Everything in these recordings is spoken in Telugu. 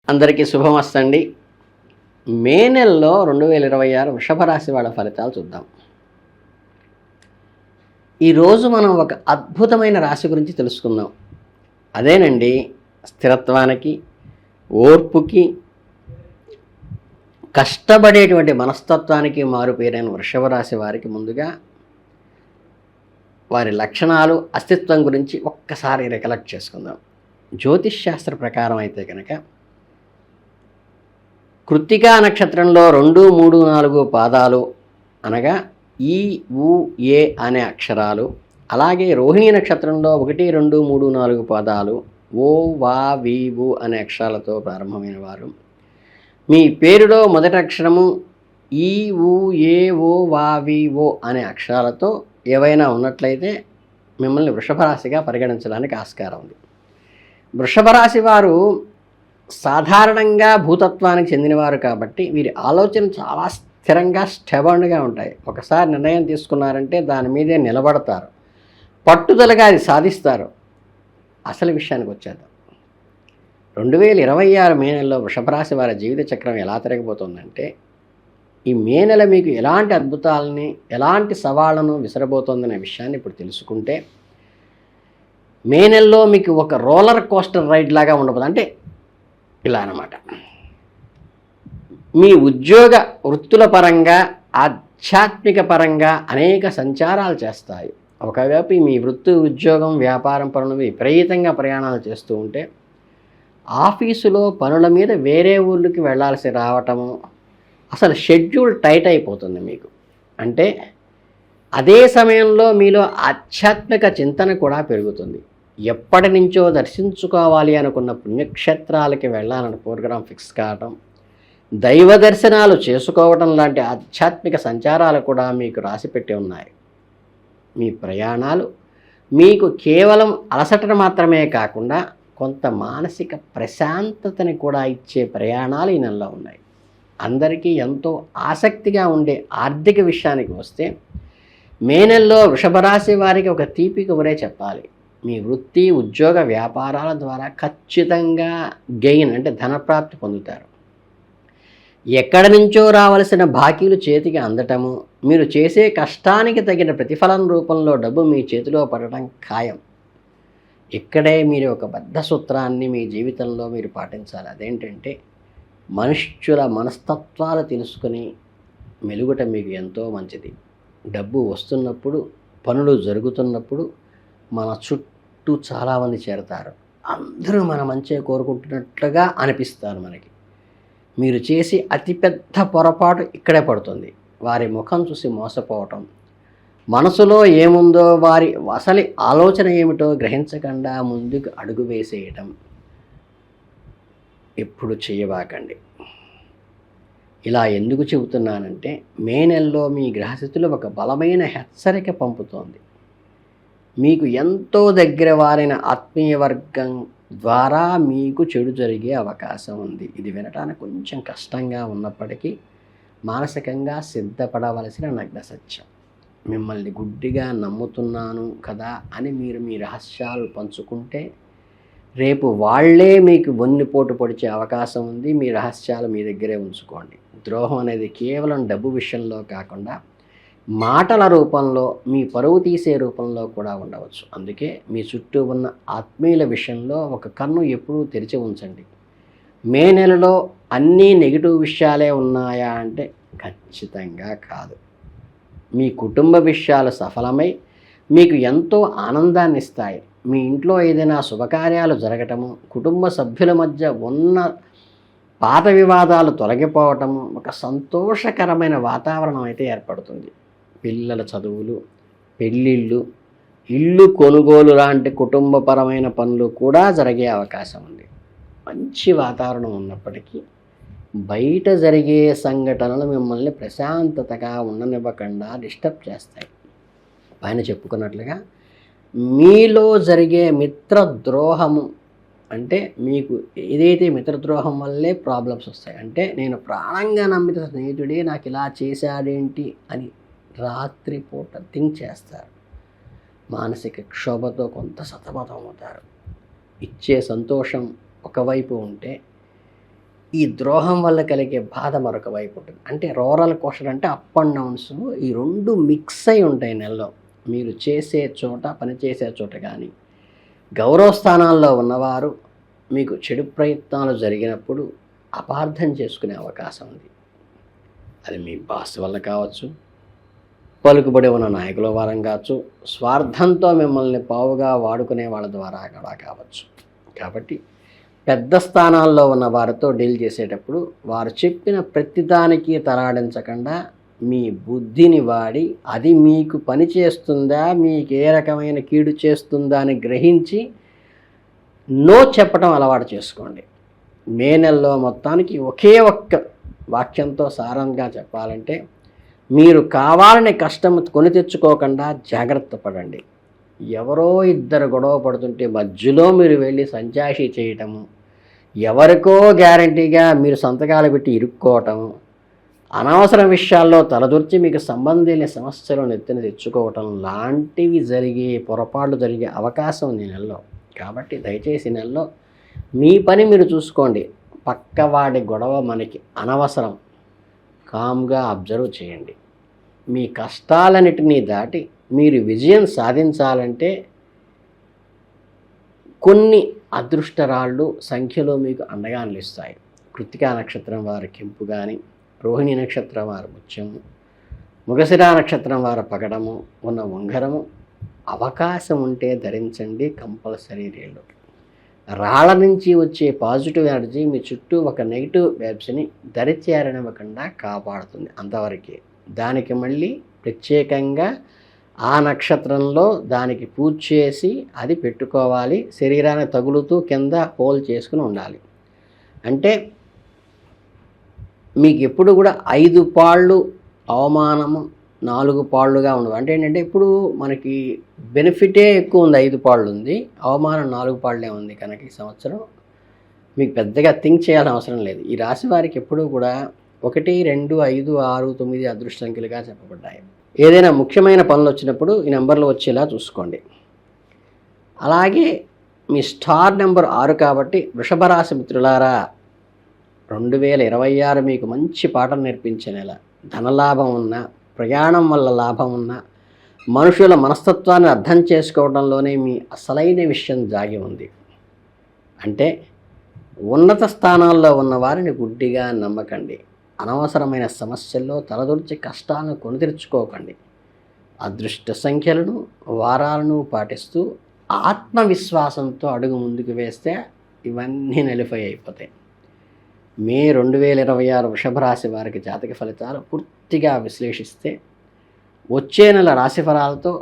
అందరికీ శుభమస్తండి. మే నెలలో 2026 వృషభ రాశి వాళ్ళ ఫలితాలు చూద్దాం. ఈరోజు మనం ఒక అద్భుతమైన రాశి గురించి తెలుసుకుందాం. అదేనండి స్థిరత్వానికి, ఓర్పుకి, కష్టపడేటువంటి మనస్తత్వానికి మారుపేరైన వృషభ రాశి వారికి ముందుగా వారి లక్షణాలు, అస్తిత్వం గురించి ఒక్కసారి రికలెక్ట్ చేసుకుందాం. జ్యోతిష్ శాస్త్ర ప్రకారం అయితే కనుక కృత్తికా నక్షత్రంలో 2, 3, 4 పాదాలు అనగా ఈ, ఉ, ఏ అనే అక్షరాలు, అలాగే రోహిణీ నక్షత్రంలో 1, 2, 3, 4 పాదాలు ఓ, వా, వి, వు అనే అక్షరాలతో ప్రారంభమైన వారు, మీ పేరులో మొదటి అక్షరము ఈ, ఉ, ఏ, ఓ, వా, వి, ఓ అనే అక్షరాలతో ఏవైనా ఉన్నట్లయితే మిమ్మల్ని వృషభ రాశిగా పరిగణించడానికి ఆస్కారం ఉంది. వృషభ రాశి వారు సాధారణంగా భూతత్వానికి చెందినవారు కాబట్టి వీరి ఆలోచన చాలా స్థిరంగా, స్టెబర్న్గా ఉంటాయి. ఒకసారి నిర్ణయం తీసుకున్నారంటే దాని మీదే నిలబడతారు, పట్టుదలగా అది సాధిస్తారు. అసలు విషయానికి వచ్చేద్దాం. 2026 మే నెలలో వృషభ రాశి వారి జీవిత చక్రం ఎలా తిరగబోతోందంటే, ఈ మే నెల మీకు ఎలాంటి అద్భుతాలని, ఎలాంటి సవాళ్లను విసరబోతోందనే విషయాన్ని ఇప్పుడు తెలుసుకుంటే, మే నెలలో మీకు ఒక రోలర్ కోస్టర్ రైడ్ లాగా ఉండబోతుంది. అంటే ఇలా అన్నమాట. మీ ఉద్యోగ వృత్తుల పరంగా, ఆధ్యాత్మిక పరంగా అనేక సంచారాలు చేస్తాయి. ఒకవైపు మీ వృత్తి, ఉద్యోగం, వ్యాపారం పనులు విపరీతంగా ప్రయాణాలు చేస్తూ ఉంటే, ఆఫీసులో పనుల మీద వేరే ఊళ్ళకి వెళ్ళాల్సి రావటము, అసలు షెడ్యూల్ టైట్ అయిపోతుంది మీకు. అంటే అదే సమయంలో మీలో ఆధ్యాత్మిక చింతన కూడా పెరుగుతుంది. ఎప్పటి నుంచో దర్శించుకోవాలి అనుకున్న పుణ్యక్షేత్రాలకి వెళ్ళాలని ప్రోగ్రాం ఫిక్స్ కావటం, దైవ దర్శనాలు చేసుకోవటం లాంటి ఆధ్యాత్మిక సంచారాలు కూడా మీకు రాసిపెట్టి ఉన్నాయి. మీ ప్రయాణాలు మీకు కేవలం అలసటను మాత్రమే కాకుండా కొంత మానసిక ప్రశాంతతని కూడా ఇచ్చే ప్రయాణాలు ఈ నెలలో ఉన్నాయి. అందరికీ ఎంతో ఆసక్తిగా ఉండే ఆర్థిక విషయానికి వస్తే, మే నెలలో వృషభ రాశి వారికి ఒక తీపి కబురే చెప్పాలి. మీ వృత్తి, ఉద్యోగ, వ్యాపారాల ద్వారా ఖచ్చితంగా గెయిన్ అంటే ధనప్రాప్తి పొందుతారు. ఎక్కడి నుంచో రావలసిన బాకీలు చేతికి అందటము, మీరు చేసే కష్టానికి తగిన ప్రతిఫలం రూపంలో డబ్బు మీ చేతిలో పడటం ఖాయం. ఇక్కడే మీరు ఒక బద్ధ సూత్రాన్ని మీ జీవితంలో మీరు పాటించాలి. అదేంటంటే, మనుష్యుల మనస్తత్వాలు తెలుసుకొని మెలుగుట మీకు ఎంతో మంచిది. డబ్బు వస్తున్నప్పుడు, పనులు జరుగుతున్నప్పుడు మన చుట్టూ చాలామంది చేరతారు. అందరూ మన మంచి కోరుకుంటున్నట్లుగా అనిపిస్తారు మనకి. మీరు చేసి అతిపెద్ద పొరపాటు ఇక్కడే పడుతుంది. వారి ముఖం చూసి మోసపోవటం, మనసులో ఏముందో వారి అసలు ఆలోచన ఏమిటో గ్రహించకుండా ముందుకు అడుగు వేసేయటం ఎప్పుడు చేయబాకండి. ఇలా ఎందుకు చెబుతున్నానంటే, మే నెలలో మీ గ్రహస్థితిలో ఒక బలమైన హెచ్చరిక పంపుతోంది. మీకు ఎంతో దగ్గర వారైన ఆత్మీయ వర్గం ద్వారా మీకు చెడు జరిగే అవకాశం ఉంది. ఇది వినటానికి కొంచెం కష్టంగా ఉన్నప్పటికీ మానసికంగా సిద్ధపడవలసిన నగ్న సత్యం. మిమ్మల్ని గుడ్డిగా నమ్ముతున్నాను కదా అని మీరు మీ రహస్యాలు పంచుకుంటే రేపు వాళ్లే మీకు వెన్నుపోటు పొడిచే అవకాశం ఉంది. మీ రహస్యాలు మీ దగ్గరే ఉంచుకోండి. ద్రోహం అనేది కేవలం డబ్బు విషయంలో కాకుండా మాటల రూపంలో, మీ పరువు తీసే రూపంలో కూడా ఉండవచ్చు. అందుకే మీ చుట్టూ ఉన్న ఆత్మీయుల విషయంలో ఒక కన్ను ఎప్పుడూ తెరిచి ఉంచండి. మే నెలలో అన్నీ నెగిటివ్ విషయాలే ఉన్నాయా అంటే ఖచ్చితంగా కాదు. మీ కుటుంబ విషయాలు సఫలమై మీకు ఎంతో ఆనందాన్ని ఇస్తాయి. మీ ఇంట్లో ఏదైనా శుభకార్యాలు జరగటము, కుటుంబ సభ్యుల మధ్య ఉన్న పాత వివాదాలు తొలగిపోవటము, ఒక సంతోషకరమైన వాతావరణం అయితే ఏర్పడుతుంది. పిల్లల చదువులు, పెళ్ళిళ్ళు, ఇల్లు కొనుగోలు లాంటి కుటుంబపరమైన పనులు కూడా జరిగే అవకాశం ఉంది. మంచి వాతావరణం ఉన్నప్పటికీ బయట జరిగే సంఘటనలు మిమ్మల్ని ప్రశాంతతగా ఉండనివ్వకుండా డిస్టర్బ్ చేస్తాయి. పైన చెప్పుకున్నట్లుగా మీలో జరిగే మిత్రద్రోహము, అంటే మీకు ఏదైతే మిత్రద్రోహం వల్లే ప్రాబ్లమ్స్ వస్తాయి. అంటే నేను ప్రాణంగా నమ్మిన స్నేహితుడే నాకు ఇలా చేశాడేంటి అని రాత్రిపూట థింక్ చేస్తారు. మానసిక క్షోభతో కొంత సతమతం అవుతారు. ఇచ్చే సంతోషం ఒకవైపు ఉంటే ఈ ద్రోహం వల్ల కలిగే బాధ మరొక వైపు ఉంటుంది. అంటే రూరల్ క్వశ్చన్ అంటే అప్ అండ్ డౌన్స్ ఈ రెండు మిక్స్ అయి ఉంటాయి నెలలో. మీరు చేసే చోట, పని చేసే చోట కానీ గౌరవ స్థానాల్లో ఉన్నవారు మీకు చెడు ప్రయత్నాలు జరిగినప్పుడు అపార్థం చేసుకునే అవకాశం ఉంది. అది మీ బాస్ వల్ల కావచ్చు, పలుకుబడి ఉన్న నాయకుల వారం కావచ్చు, స్వార్థంతో మిమ్మల్ని పావుగా వాడుకునే వాళ్ళ ద్వారా కూడా కావచ్చు. కాబట్టి పెద్ద స్థానాల్లో ఉన్న వారితో డీల్ చేసేటప్పుడు వారు చెప్పిన ప్రతిదానికి తలాడించకుండా మీ బుద్ధిని వాడి అది మీకు పని చేస్తుందా, మీకు ఏ రకమైన కీడు చేస్తుందా అని గ్రహించి నో చెప్పడం అలవాటు చేసుకోండి. మే నెలలో మొత్తానికి ఒకే ఒక్క వాక్యంతో సారంగా చెప్పాలంటే, మీరు కావాలని కష్టం కొని తెచ్చుకోకుండా జాగ్రత్త పడండి. ఎవరో ఇద్దరు గొడవ పడుతుంటే మధ్యలో మీరు వెళ్ళి సంజాషి చేయటము, ఎవరికో గ్యారంటీగా మీరు సంతకాలు పెట్టి ఇరుక్కోవటము, అనవసర విషయాల్లో తలదూర్చి మీకు సంబంధం లేని సమస్యలు నెత్తిన తెచ్చుకోవటం లాంటివి పొరపాట్లు జరిగే అవకాశం ఉంది నెలలో. కాబట్టి దయచేసి నెలలో మీ పని మీరు చూసుకోండి. పక్కవాడి గొడవ మనకి అనవసరం. కామ్గా అబ్జర్వ్ చేయండి. మీ కష్టాలన్నిటినీ దాటి మీరు విజయం సాధించాలంటే కొన్ని అదృష్టరాళ్ళు సంఖ్యలో మీకు అండగా నిలుస్తాయి. కృత్తికా నక్షత్రం వారి కెంపు కానీ, రోహిణి నక్షత్రం వారి ముత్యము, మృగశిర నక్షత్రం వారి పగడము ఉన్న ఉంగరము అవకాశం ఉంటే ధరించండి. కంపల్సరీ రేళ్ళు. రాళ్ళ నుంచి వచ్చే పాజిటివ్ ఎనర్జీ మీ చుట్టూ ఒక నెగిటివ్ వైబ్స్ని దరిచేరనివ్వకుండా కాపాడుతుంది. అంతవరకే. దానికి మళ్ళీ ప్రత్యేకంగా ఆ నక్షత్రంలో దానికి పూజ చేసి అది పెట్టుకోవాలి. శరీరాన్ని తగులుతూ కింద హోల్ చేసుకుని ఉండాలి. అంటే మీకు ఎప్పుడు కూడా 5 పాళ్ళు అవమానము, 4 పాళ్ళుగా ఉండదు. అంటే ఏంటంటే ఇప్పుడు మనకి బెనిఫిటే ఎక్కువ ఉంది, 5 పాళ్ళు ఉంది, అవమానం 4 పాళ్ళే ఉంది. కనుక ఈ సంవత్సరం మీకు పెద్దగా థింక్ చేయాల్సిన అవసరం లేదు. ఈ రాశి వారికి ఎప్పుడూ కూడా 1, 2, 5, 6, 9 అదృష్ట సంఖ్యలుగా చెప్పబడ్డాయి. ఏదైనా ముఖ్యమైన పనులు వచ్చినప్పుడు ఈ నెంబర్లు వచ్చేలా చూసుకోండి. అలాగే మీ స్టార్ నెంబర్ 6 కాబట్టి వృషభ రాశి మిత్రులారా, 2026 మీకు మంచి పాఠం నేర్పించే నెల. ధనలాభం ఉన్న, ప్రయాణం వల్ల లాభం ఉన్న, మనుషుల మనస్తత్వాన్ని అర్థం చేసుకోవడంలోనే మీ అసలైన విషయం దాగి ఉంది. అంటే ఉన్నత స్థానాల్లో ఉన్న వారిని గుడ్డిగా నమ్మకండి. అనవసరమైన సమస్యల్లో తలదొర్చి కష్టాలను కొని తెచ్చుకోకండి. అదృష్ట సంఖ్యలను, వారాలను పాటిస్తూ ఆత్మవిశ్వాసంతో అడుగు ముందుకు వేస్తే ఇవన్నీ నలిఫై అయిపోతాయి. మే 2026 వృషభ రాశి వారికి జాతక ఫలితాలు పూర్తిగా విశ్లేషిస్తే వచ్చే నెల రాశి ఫలాలతో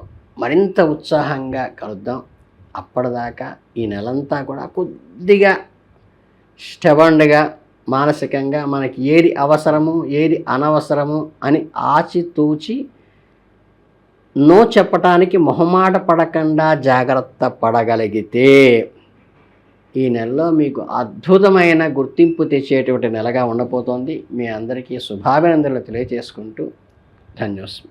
మరింత ఉత్సాహంగా కలుద్దాం. అప్పటిదాకా ఈ నెలంతా కూడా కొద్దిగా స్టెబండ్గా, మానసికంగా మనకి ఏది అవసరము, ఏది అనవసరము అని ఆచితూచి నో చెప్పటానికి మొహమాట పడకుండా జాగ్రత్త పడగలిగితే ఈ నెలలో మీకు అద్భుతమైన గుర్తింపు తెచ్చేటువంటి నెలగా ఉండబోతోంది. మీ అందరికీ శుభాభినందనలు తెలియజేసుకుంటూ ధన్యోస్మి.